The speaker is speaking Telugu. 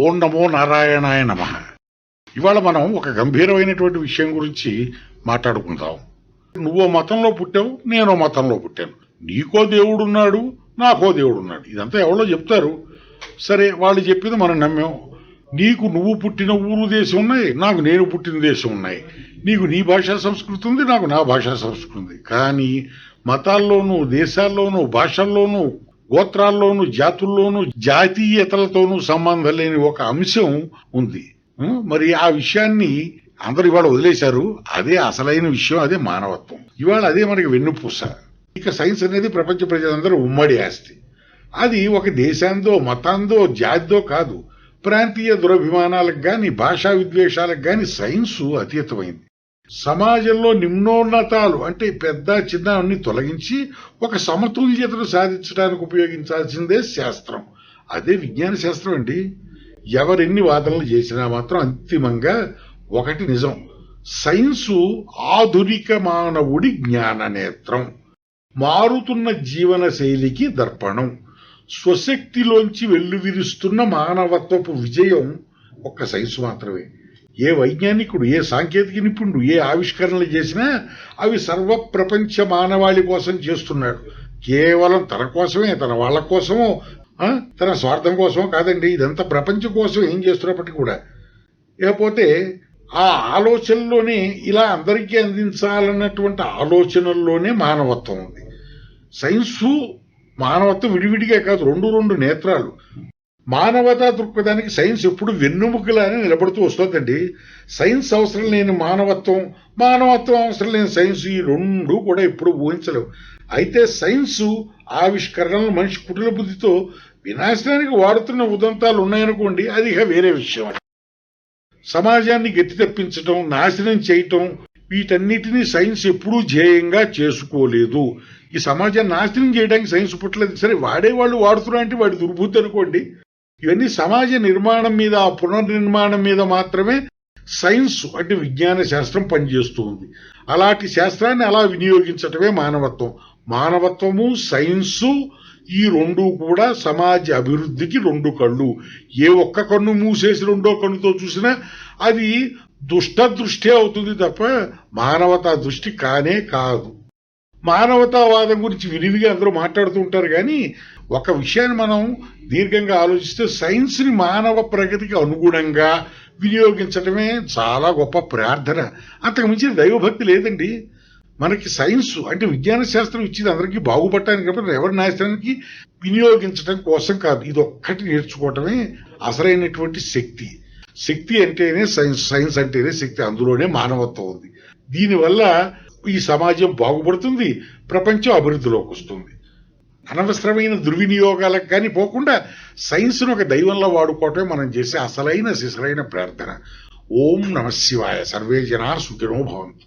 ఓం నమో నారాయణాయ నమః. ఇవాళ మనం ఒక గంభీరమైనటువంటి విషయం గురించి మాట్లాడుకుందాం. నువ్వో మతంలో పుట్టావు, నేనో మతంలో పుట్టాను. నీకో దేవుడున్నాడు, నాకో దేవుడున్నాడు. ఇదంతా ఎవరో చెప్తారు. సరే, వాళ్ళు చెప్పింది మనం నమ్మాం. నీకు నువ్వు పుట్టిన ఊరు దేశం ఉన్నాయి, నాకు నేను పుట్టిన దేశం ఉన్నాయి. నీకు నీ భాషా సంస్కృతి ఉంది, నాకు నా భాషా సంస్కృతి ఉంది. కానీ మతాల్లోనూ, దేశాల్లోనూ, భాషల్లోనూ, గోత్రాల్లోనూ, జాతుల్లోనూ, జాతీయతలతోనూ సంబంధం లేని ఒక అంశం ఉంది. మరి ఆ విషయాన్ని అందరు ఇవాళ వదిలేశారు. అదే అసలైన విషయం, అదే మానవత్వం. ఇవాళ అదే మనకి వెన్నుపూస. ఇక సైన్స్ అనేది ప్రపంచ ప్రజలందరూ ఉమ్మడి ఆస్తి. అది ఒక దేశాందో, మతాందో, జాతిదో కాదు. ప్రాంతీయ దురభిమానాలకు గాని, భాషా విద్వేషాలకు గాని సైన్సు అతీతమైంది. సమాజంలో నిమ్నోన్నతాలు అంటే పెద్ద చిన్న అన్ని తొలగించి ఒక సమతుల్యతను సాధించడానికి ఉపయోగించాల్సిందే శాస్త్రం. అదే విజ్ఞాన శాస్త్రం అండి. ఎవరెన్ని వాదనలు చేసినా మాత్రం అంతిమంగా ఒకటి నిజం: సైన్సు ఆధునిక మానవుడి జ్ఞాన నేత్రం, మారుతున్న జీవన శైలికి దర్పణం, స్వశక్తిలోంచి వెల్లువిరుస్తున్న మానవత్వపు విజయం ఒక్క సైన్స్ మాత్రమే. ఏ వైజ్ఞానికుడు, ఏ సాంకేతిక నిపుణుడు ఏ ఆవిష్కరణలు చేసినా అవి సర్వప్రపంచ మానవాళి కోసం చేస్తున్నాడు. కేవలం తన కోసమే, తన వాళ్ళ కోసమో, తన స్వార్థం కోసమో కాదండి. ఇదంతా ప్రపంచం కోసం ఏం చేస్తున్నప్పటికీ కూడా. లేకపోతే ఆ ఆలోచనలోనే ఇలా అందరికీ అందించాలన్నటువంటి ఆలోచనల్లోనే మానవత్వం ఉంది. సైన్సు మానవత్వం విడివిడిగా కాదు, రెండు నేత్రాలు. మానవతా దృక్పథానికి సైన్స్ ఎప్పుడు వెన్నుముకలానే నిలబడుతూ వస్తుందండి. సైన్స్ అవసరం లేని మానవత్వం, మానవత్వం అవసరం లేని సైన్స్, ఈ రెండు కూడా ఎప్పుడు ఊహించలేవు. అయితే సైన్సు ఆవిష్కరణలు మనిషి కుటిల బుద్ధితో వినాశనానికి వాడుతున్న ఉదంతాలు ఉన్నాయనుకోండి, అది ఇక వేరే విషయం. సమాజాన్ని గతి తప్పించటం, నాశనం చేయటం, వీటన్నిటినీ సైన్స్ ఎప్పుడూ ధ్యేయంగా చేసుకోలేదు. ఈ సమాజాన్ని నాశనం చేయడానికి సైన్స్ పుట్టలేదు. సరే, వాడేవాళ్ళు వాడుతున్నా అంటే వాడి దుర్బుద్ధి అనుకోండి. ఇవన్నీ సమాజ నిర్మాణం మీద, పునర్నిర్మాణం మీద మాత్రమే సైన్స్ అంటే విజ్ఞాన శాస్త్రం పనిచేస్తూ ఉంది. అలాంటి శాస్త్రాన్ని అలా వినియోగించటమే మానవత్వం. మానవత్వము, సైన్సు ఈ రెండు కూడా సమాజ అభివృద్ధికి రెండు కళ్ళు. ఏ ఒక్క కన్ను మూసేసి రెండో కన్నుతో చూసినా అది దుష్ట దృష్టి అవుతుంది తప్ప మానవతా దృష్టి కానే కాదు. మానవతావాదం గురించి విరివిగా అందరూ మాట్లాడుతూ ఉంటారు. కానీ ఒక విషయాన్ని మనం దీర్ఘంగా ఆలోచిస్తే సైన్స్ని మానవ ప్రగతికి అనుగుణంగా వినియోగించడమే చాలా గొప్ప ప్రార్థన. అంతకు మించిన దైవభక్తి లేదండి. మనకి సైన్స్ అంటే విజ్ఞాన శాస్త్రం ఇచ్చింది అందరికీ బాగుపడటానికి కాబట్టి ఎవరి నాశనానికి వినియోగించడం కోసం కాదు. ఇది ఒక్కటి నేర్చుకోవటమే అసలైనటువంటి శక్తి. శక్తి అంటేనే సైన్స్, సైన్స్ అంటేనే శక్తి. అందులోనే మానవత్వం ఉంది. దీనివల్ల ఈ సమాజం బాగుపడుతుంది, ప్రపంచం అభివృద్ధిలోకి వస్తుంది. అనవసరమైన దుర్వినియోగాలకు కానీ పోకుండా సైన్స్ను ఒక దైవంలో వాడుకోవటమే మనం చేసే అసలైన శిశులైన ప్రార్థన. ఓం నమః శివాయ. సర్వే జనా సుఖినో భవంతు.